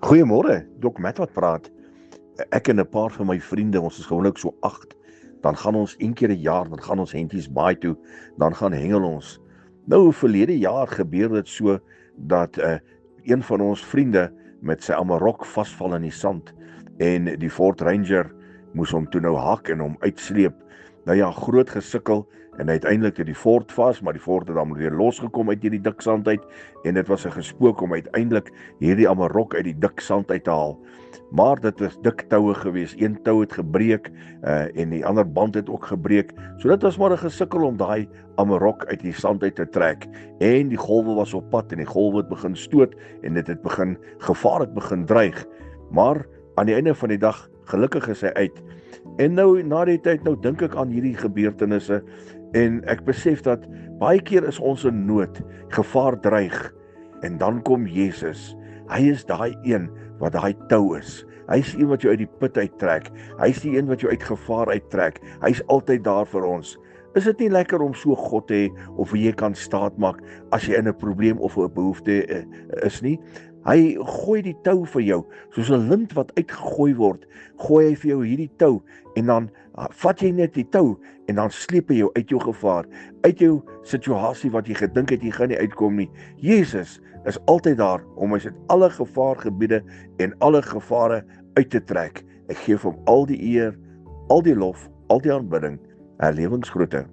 Goeiemôre, Dok Matt wat praat. Ek en 'n paar van my vriende, ons is gewoonlik so 8, dan gaan ons een keer 'n jaar, dan gaan ons Hentjies Baai toe, dan gaan hengel ons. Nou verlede jaar gebeur dit so dat een van ons vriende met sy amarok vasval in die sand en die Ford Ranger moes hom toe nou hak en hom uitsleep. Nou ja, groot gesukkel en uiteindelik het die Ford vas, maar die Ford het dan weer losgekom uit hierdie dik sand uit en dit was 'n gespook om uiteindelik hierdie amarok uit die dik sand uit te haal. Maar dit was dik toue gewees. Een tou het gebreek en die ander band het ook gebreek. So dit was maar 'n gesukkel om daai amarok uit die sand uit te trek. En die golwe was op pad en die golwe het begin stoot en dit het begin gevaarlik begin dreig. Maar aan die einde van die dag, gelukkig is hy uit. En nou na die tyd nou dink ek aan hierdie gebeurtenisse en ek besef dat baie keer is ons in nood, gevaar dreig en dan kom Jesus. Hy is daai een wat daai tou is. Hy is die een wat jou uit die put uittrek. Hy is die een wat jou uit gevaar uittrek. Hy is altyd daar vir ons. Is dit nie lekker om so God te hê of wie jy kan staatmaak as jy in 'n probleem of 'n behoefte is nie? Hy gooi die tou vir jou, soos 'n lint wat uitgegooi word, gooi hy vir jou hierdie tou en dan vat jy net die tou en dan sleep hy jou uit jou gevaar, uit jou situasie wat jy gedink het jy gaan nie uitkom nie. Jesus is altyd daar om ons uit alle gevaargebiede en alle gevare uit te trek. Ek gee vir hom al die eer, al die lof, al die aanbidding. Herlewingsgroete.